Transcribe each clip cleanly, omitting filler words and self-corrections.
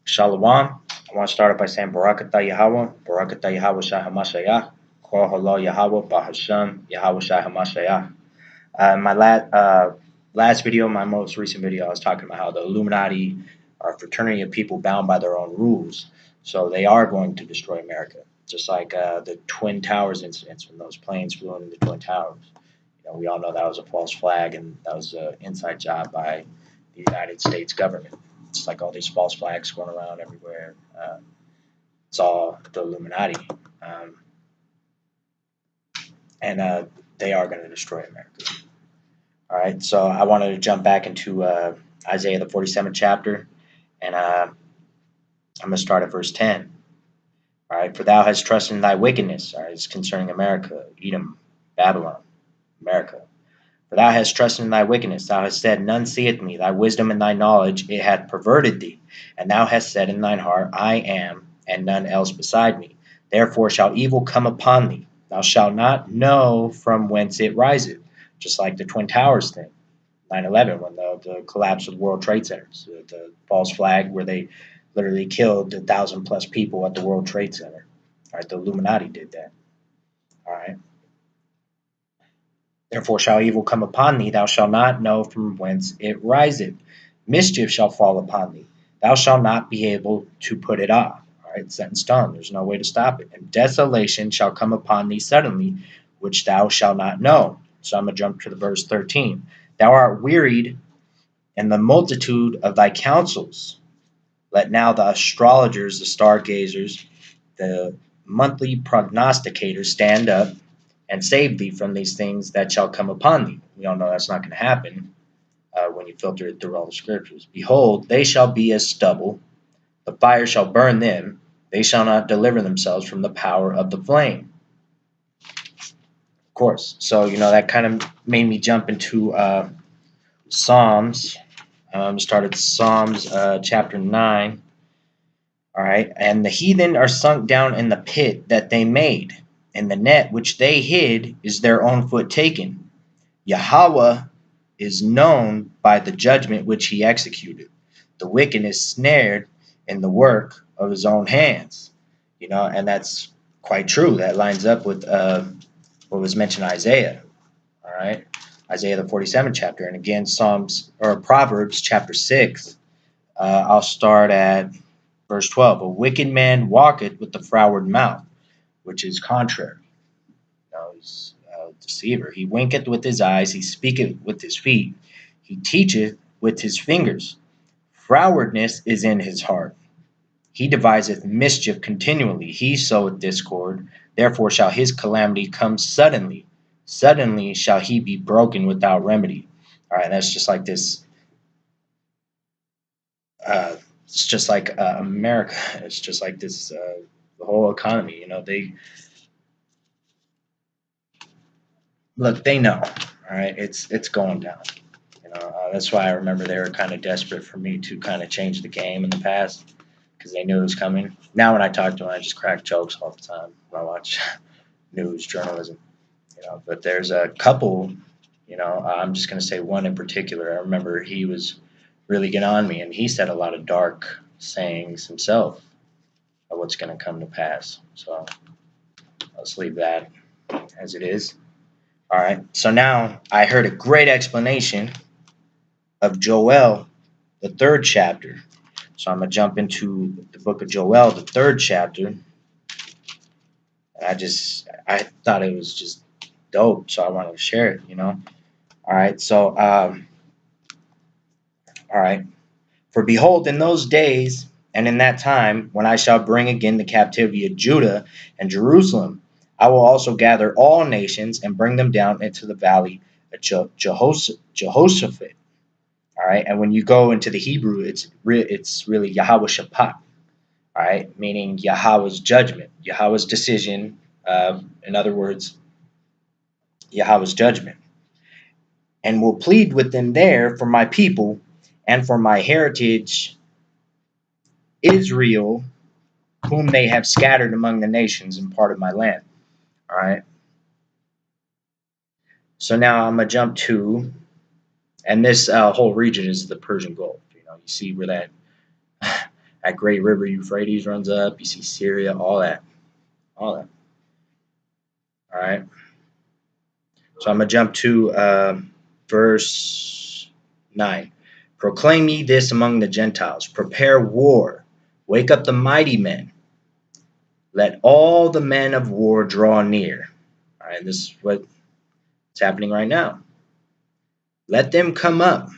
Shalom. I want to start off by saying Barakatah Yahweh, Barakatah Yahweh Shai HaMashiach, Kol Halo Yahweh, Bahasham, Yahweh Shai HaMashiach. My last video, my most recent video, I was talking about how the Illuminati are a fraternity of people bound by their own rules. So they are going to destroy America, just like the Twin Towers incidents when those planes flew into the Twin Towers. We all know that was a false flag and that was an inside job by the United States government. It's like all these false flags going around everywhere. It's all the Illuminati. And they are going to destroy America. All right, so I wanted to jump back into Isaiah the 47th chapter, and I'm going to start at verse 10. All right, for thou hast trusted in thy wickedness. All right, it's concerning America, Edom, Babylon, America. For thou hast trusted in thy wickedness. Thou hast said, none seeth me. Thy wisdom and thy knowledge, it hath perverted thee. And thou hast said in thine heart, I am, and none else beside me. Therefore shall evil come upon thee. Thou shalt not know from whence it riseth. Just like the Twin Towers thing, 9/11, when the collapse of the World Trade Centers, the false flag where they literally killed 1,000+ people at the World Trade Center. All right, the Illuminati did that. All right. Therefore shall evil come upon thee, thou shalt not know from whence it riseth. Mischief shall fall upon thee, thou shalt not be able to put it off. All right, set in stone. There's no way to stop it. And desolation shall come upon thee suddenly, which thou shalt not know. So I'm going to jump to the verse 13. Thou art wearied in the multitude of thy counsels. Let now the astrologers, the stargazers, the monthly prognosticators stand up and save thee from these things that shall come upon thee. We all know that's not going to happen when you filter it through all the scriptures. Behold, they shall be as stubble. The fire shall burn them. They shall not deliver themselves from the power of the flame. Of course. So, that kind of made me jump into Psalms. Started Psalms chapter 9. All right. And the heathen are sunk down in the pit that they made, and the net which they hid is their own foot taken. Yahweh is known by the judgment which he executed. The wicked is snared in the work of his own hands. And that's quite true. That lines up with what was mentioned in Isaiah. All right. Isaiah the 47th chapter. And again, Proverbs chapter 6. I'll start at verse 12. A wicked man walketh with the froward mouth, which is contrary. He's a deceiver. He winketh with his eyes, he speaketh with his feet, he teacheth with his fingers. Frowardness is in his heart. He deviseth mischief continually. He soweth discord. Therefore shall his calamity come suddenly. Suddenly shall he be broken without remedy. All right, that's just like this. It's just like America. It's just like this. The whole economy. They know. All right, it's going down. That's why I remember they were kind of desperate for me to kind of change the game in the past because they knew it was coming. Now when I talk to them, I just crack jokes all the time when I watch news journalism. But there's a couple. I'm just going to say one in particular. I remember he was really getting on me, and he said a lot of dark sayings himself of what's going to come to pass. So let's leave that as it is. All right. So now I heard a great explanation of Joel, the 3rd chapter. So I'm going to jump into the book of Joel, the 3rd chapter. And I thought it was just dope, so I wanted to share it, All right. So, all right. For behold, in those days and in that time, when I shall bring again the captivity of Judah and Jerusalem, I will also gather all nations and bring them down into the valley of Jehoshaphat. All right, and when you go into the Hebrew, it's really Yahweh Shaphat. All right, meaning Yahweh's judgment, Yahweh's decision. In other words, Yahweh's judgment, and will plead with them there for my people and for my heritage, Israel, whom they have scattered among the nations and part of my land. All right. So now I'm gonna jump to, and this whole region is the Persian Gulf. You see where that That great river Euphrates runs up. You see Syria, all that, all that. All right. So I'm gonna jump to verse 9. Proclaim ye this among the Gentiles. Prepare war. Wake up the mighty men. Let all the men of war draw near. All right. This is what's happening right now. Let them come up.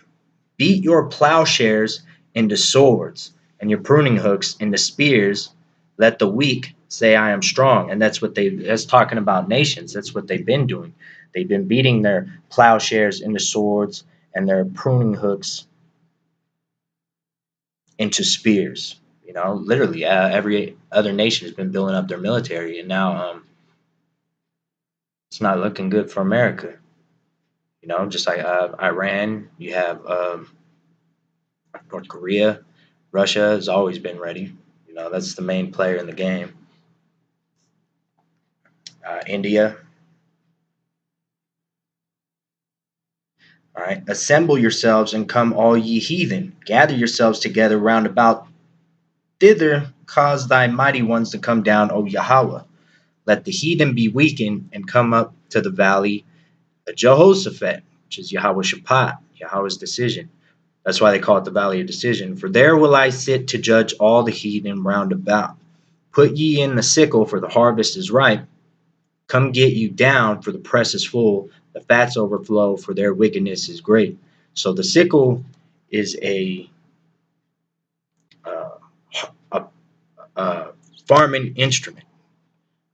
Beat your plowshares into swords and your pruning hooks into spears. Let the weak say, I am strong. And that's talking about nations. That's what they've been doing. They've been beating their plowshares into swords and their pruning hooks into spears. You know, literally, every other nation has been building up their military, and now it's not looking good for America. You know, just like Iran, you have North Korea. Russia has always been ready. You know, that's the main player in the game. India. All right. Assemble yourselves and come, all ye heathen. Gather yourselves together round about thither. Cause thy mighty ones to come down, O Yahweh. Let the heathen be weakened and come up to the valley of Jehoshaphat, which is Yahweh Shaphat, Yahweh's decision. That's why they call it the valley of decision. For there will I sit to judge all the heathen round about. Put ye in the sickle, for the harvest is ripe. Come get you down, for the press is full. The fats overflow, for their wickedness is great. So the sickle is uh, a, a farming instrument.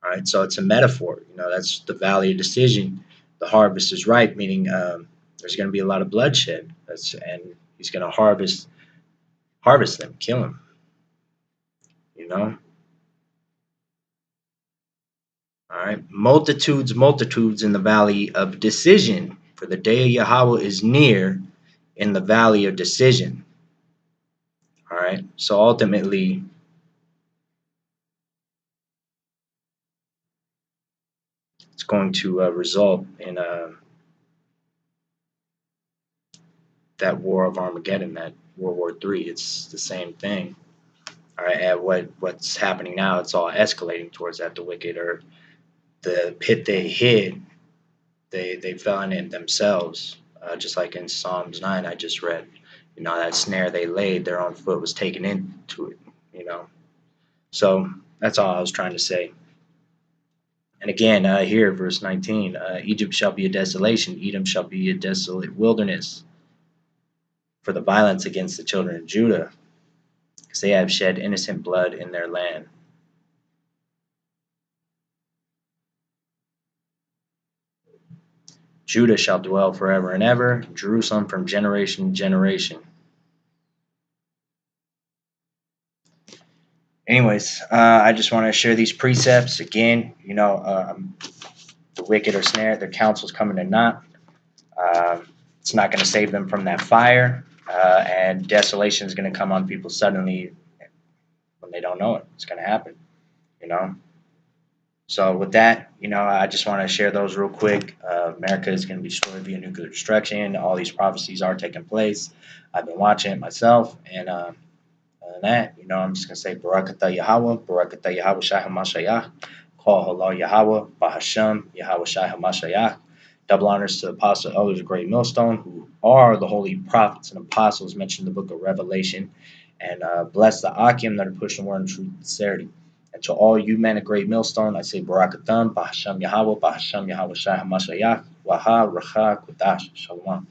All right, so it's a metaphor. You know, that's the valley of decision. The harvest is ripe, meaning there's going to be a lot of bloodshed. And he's going to harvest them, kill them. You know. All right, multitudes, multitudes in the valley of decision. For the day of Yahweh is near in the valley of decision. All right, so ultimately, it's going to result in that war of Armageddon, that World War III. It's the same thing. All right, and what's happening now? It's all escalating towards that. The wicked, or the pit they hid, they fell in it themselves. Just like in Psalms 9, I just read. You know, that snare they laid, their own foot was taken into it. You know, so that's all I was trying to say. And again, here, verse 19, Egypt shall be a desolation, Edom shall be a desolate wilderness for the violence against the children of Judah, because they have shed innocent blood in their land. Judah shall dwell forever and ever, Jerusalem from generation to generation. Anyways, I just want to share these precepts again. You know, the wicked are snared, their counsel's coming to naught. It's not going to save them from that fire, and desolation is going to come on people suddenly when they don't know it. It's going to happen, you know. So with that, you know, I just want to share those real quick. America is going to be destroyed via nuclear destruction. All these prophecies are taking place. I've been watching it myself, and other than that, you know, I'm just going to say Barakatah Yahweh, Barakatah Yahweh Shai HaMashiach, Call Halal Yahweh, Bahasham Yahweh Shai HaMashiach. Double honors to the apostle elders of Great Millstone, who are the holy prophets and apostles mentioned in the book of Revelation. And bless the Akim that are pushing the word in truth and sincerity. And to all you men of Great Millstone, I say Barakatam, Bahasham Yahweh Shai HaMashiach, Waha, Racha, Kudash, Shalom.